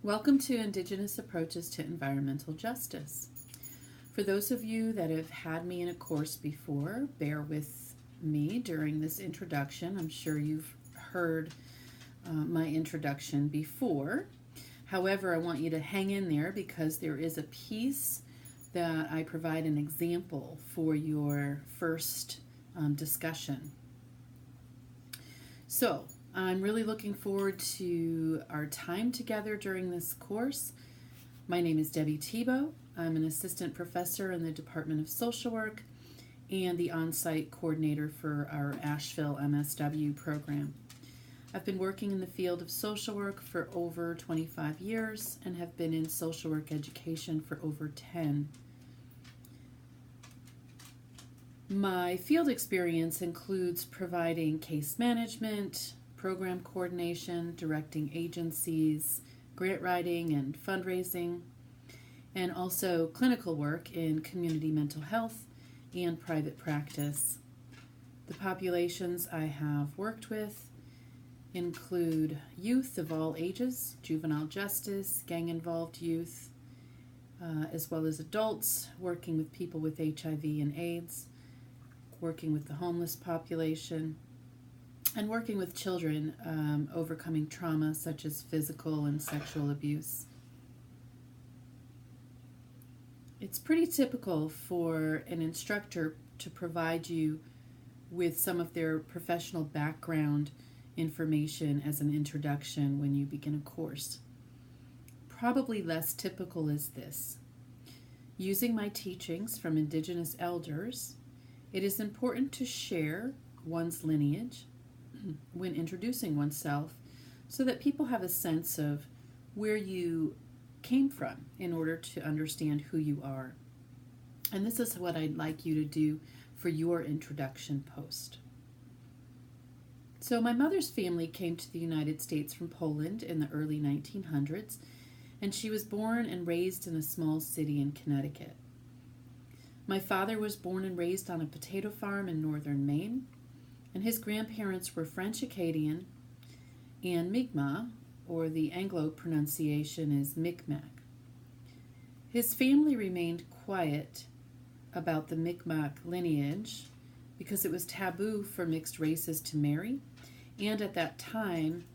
Welcome to Indigenous Approaches to Environmental Justice. For those of you that have had me in a course before, bear with me during this introduction. I'm sure you've heard my introduction before. However, I want you to hang in there because there is a piece that I provide an example for your first discussion. So, I'm really looking forward to our time together during this course. My name is Debbie Tebow. I'm an assistant professor in the Department of Social Work and the on-site coordinator for our Asheville MSW program. I've been working in the field of social work for over 25 years and have been in social work education for over 10. My field experience includes providing case management, program coordination, directing agencies, grant writing and fundraising, and also clinical work in community mental health and private practice. The populations I have worked with include youth of all ages, juvenile justice, gang-involved youth, as well as adults, working with people with HIV and AIDS, working with the homeless population, and working with children overcoming trauma such as physical and sexual abuse. It's pretty typical for an instructor to provide you with some of their professional background information as an introduction when you begin a course. Probably less typical is this. Using my teachings from Indigenous elders, it is important to share one's lineage when introducing oneself so that people have a sense of where you came from in order to understand who you are. And this is what I'd like you to do for your introduction post. So my mother's family came to the United States from Poland in the early 1900s, and she was born and raised in a small city in Connecticut. My father was born and raised on a potato farm in northern Maine, and his grandparents were French-Acadian and Mi'kmaq, or the Anglo pronunciation is Micmac. His family remained quiet about the Micmac lineage because it was taboo for mixed races to marry, and at that time,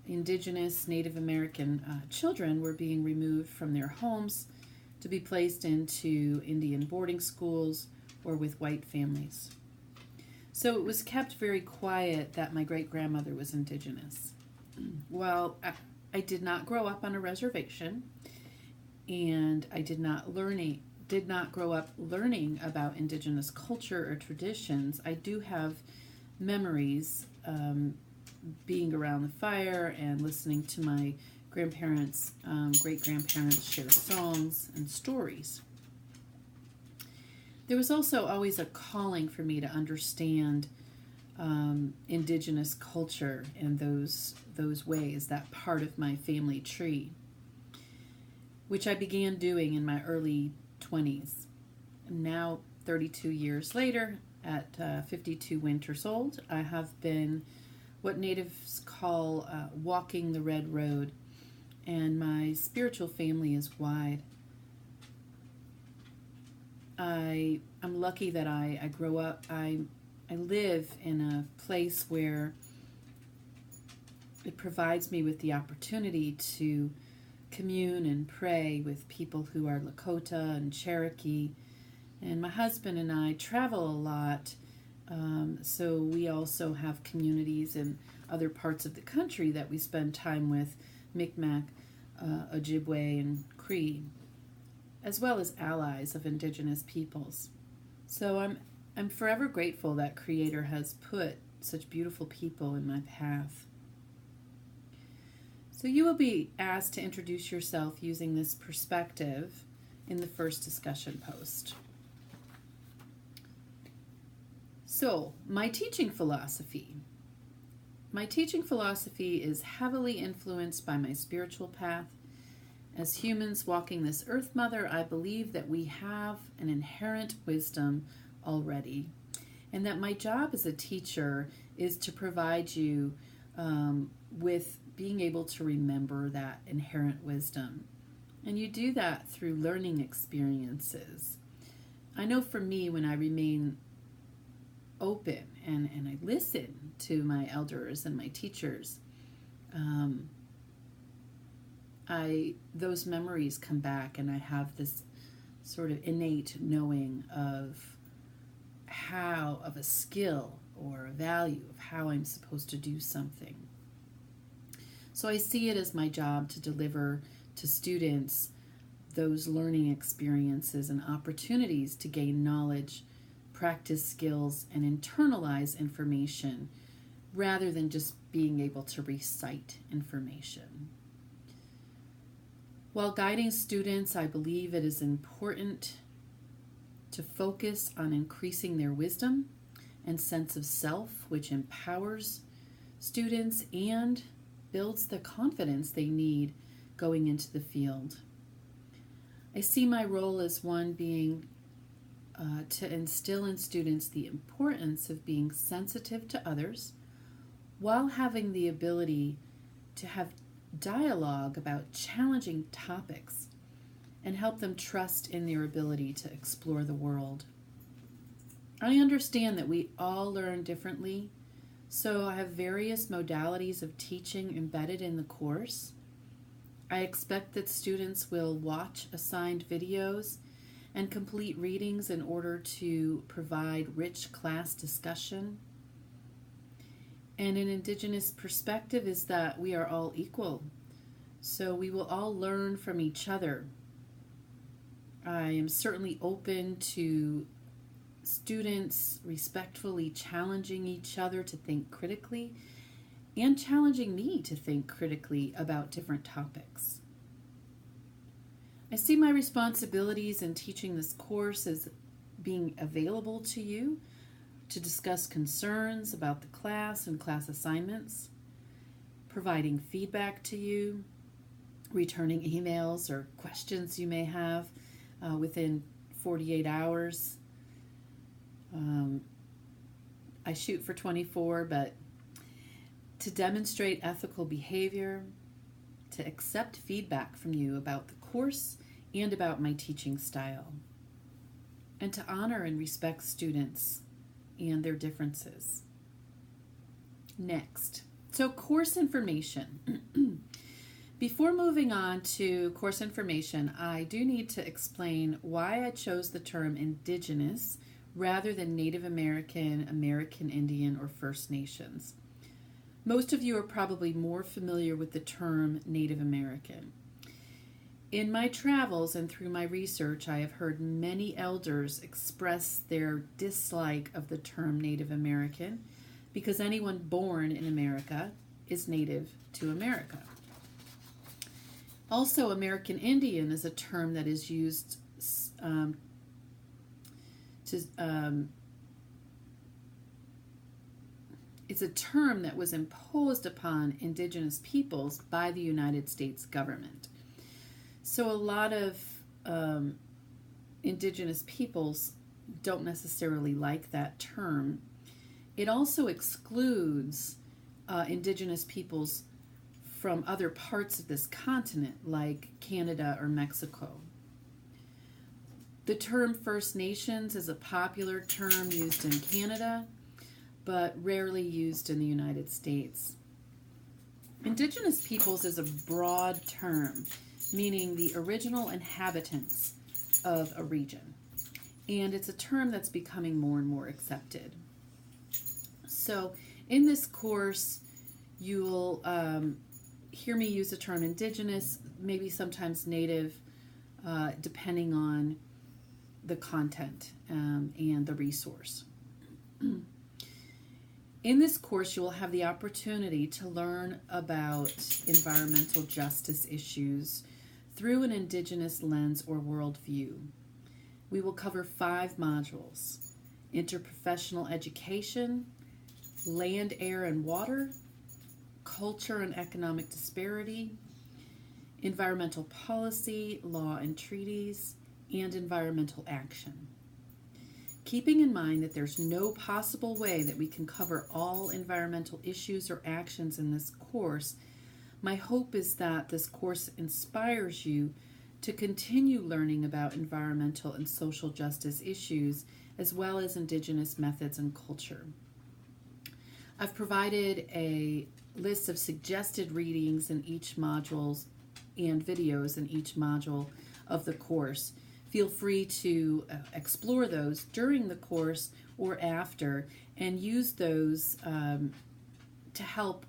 Indigenous Native American children were being removed from their homes to be placed into Indian boarding schools or with white families. So it was kept very quiet that my great-grandmother was Indigenous. Well, I did not grow up on a reservation, and I did not grow up learning about Indigenous culture or traditions. I do have memories being around the fire and listening to my grandparents, great-grandparents share songs and stories. There was also always a calling for me to understand Indigenous culture and those ways, that part of my family tree, which I began doing in my early 20s. Now, 32 years later, at 52 winters old, I have been what natives call walking the red road, and my spiritual family is wide. I'm lucky that I grow up, I live in a place where it provides me with the opportunity to commune and pray with people who are Lakota and Cherokee. And my husband and I travel a lot, so we also have communities in other parts of the country that we spend time with, Micmac, Ojibwe, and Cree, as well as allies of Indigenous peoples. So I'm forever grateful that Creator has put such beautiful people in my path. So you will be asked to introduce yourself using this perspective in the first discussion post. So, my teaching philosophy. My teaching philosophy is heavily influenced by my spiritual path. As humans walking this earth mother, I believe that we have an inherent wisdom already, and that my job as a teacher is to provide you with being able to remember that inherent wisdom. And you do that through learning experiences. I know for me, when I remain open and I listen to my elders and my teachers, those memories come back, and I have this sort of innate knowing of a skill or a value of how I'm supposed to do something. So I see it as my job to deliver to students those learning experiences and opportunities to gain knowledge, practice skills, and internalize information rather than just being able to recite information. While guiding students, I believe it is important to focus on increasing their wisdom and sense of self, which empowers students and builds the confidence they need going into the field. I see my role as one being to instill in students the importance of being sensitive to others while having the ability to have dialogue about challenging topics and help them trust in their ability to explore the world. I understand that we all learn differently, so I have various modalities of teaching embedded in the course. I expect that students will watch assigned videos and complete readings in order to provide rich class discussion. And an Indigenous perspective is that we are all equal, so we will all learn from each other. I am certainly open to students respectfully challenging each other to think critically and challenging me to think critically about different topics. I see my responsibilities in teaching this course as being available to you to discuss concerns about the class and class assignments, providing feedback to you, returning emails or questions you may have within 48 hours. I shoot for 24, but to demonstrate ethical behavior, to accept feedback from you about the course and about my teaching style, and to honor and respect students and their differences. Next, so course information. Before moving on to course information, I do need to explain why I chose the term Indigenous rather than Native American, American Indian, or First Nations. Most of you are probably more familiar with the term Native American. In my travels and through my research, I have heard many elders express their dislike of the term Native American because anyone born in America is native to America. Also, American Indian is a term that is used it's a term that was imposed upon Indigenous peoples by the United States government. So a lot of Indigenous peoples don't necessarily like that term. It also excludes Indigenous peoples from other parts of this continent, like Canada or Mexico. The term First Nations is a popular term used in Canada, but rarely used in the United States. Indigenous peoples is a broad term, meaning the original inhabitants of a region. And it's a term that's becoming more and more accepted. So in this course, you will hear me use the term Indigenous, maybe sometimes Native, depending on the content and the resource. In this course, you will have the opportunity to learn about environmental justice issues through an Indigenous lens or worldview. We will cover 5 modules: interprofessional education, land, air, and water, culture and economic disparity, environmental policy, law and treaties, and environmental action. Keeping in mind that there's no possible way that we can cover all environmental issues or actions in this course, My hope is that this course inspires you to continue learning about environmental and social justice issues, as well as Indigenous methods and culture. I've provided a list of suggested readings in each module and videos in each module of the course. Feel free to explore those during the course or after and use those to help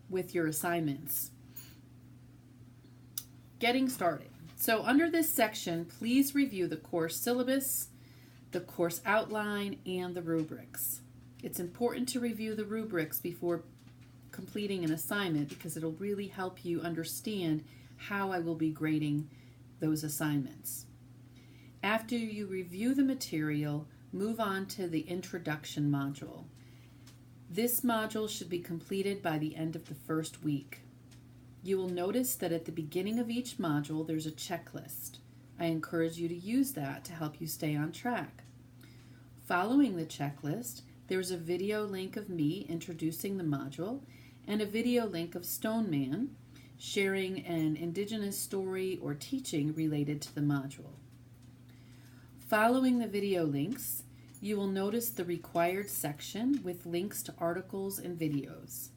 with your assignments. Getting started. So under this section, please review the course syllabus, the course outline, and the rubrics. It's important to review the rubrics before completing an assignment because it'll really help you understand how I will be grading those assignments. After you review the material, move on to the introduction module. This module should be completed by the end of the first week. You will notice that at the beginning of each module there's a checklist. I encourage you to use that to help you stay on track. Following the checklist, there's a video link of me introducing the module and a video link of Stoneman sharing an Indigenous story or teaching related to the module. Following the video links, you will notice the required section with links to articles and videos.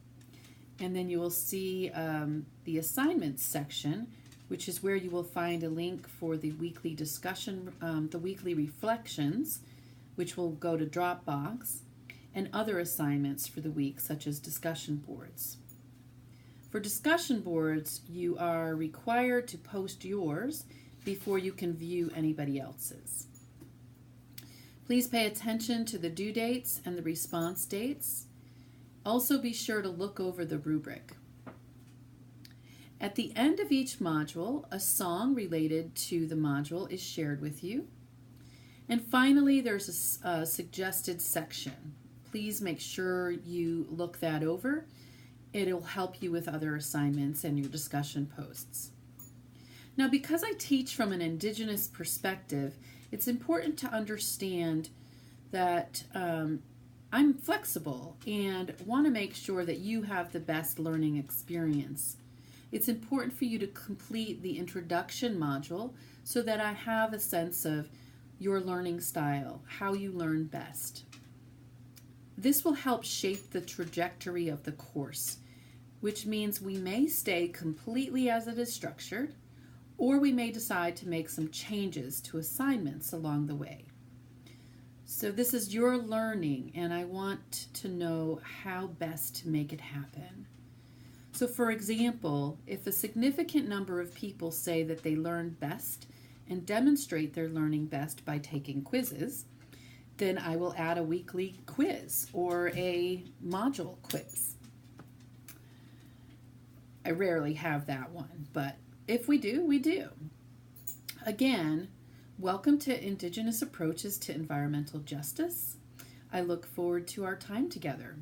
And then you will see the assignments section, which is where you will find a link for the weekly discussion, the weekly reflections, which will go to Dropbox, and other assignments for the week, such as discussion boards. For discussion boards, you are required to post yours before you can view anybody else's. Please pay attention to the due dates and the response dates. Also be sure to look over the rubric. At the end of each module, a song related to the module is shared with you. And finally, there's a suggested section. Please make sure you look that over. It'll help you with other assignments and your discussion posts. Now, because I teach from an Indigenous perspective, it's important to understand that I'm flexible and want to make sure that you have the best learning experience. It's important for you to complete the introduction module so that I have a sense of your learning style, how you learn best. This will help shape the trajectory of the course, which means we may stay completely as it is structured, or we may decide to make some changes to assignments along the way. So this is your learning, and I want to know how best to make it happen. So for example, if a significant number of people say that they learn best and demonstrate their learning best by taking quizzes, then I will add a weekly quiz or a module quiz. I rarely have that one, but if we do, we do. Again, welcome to Indigenous Approaches to Environmental Justice. I look forward to our time together.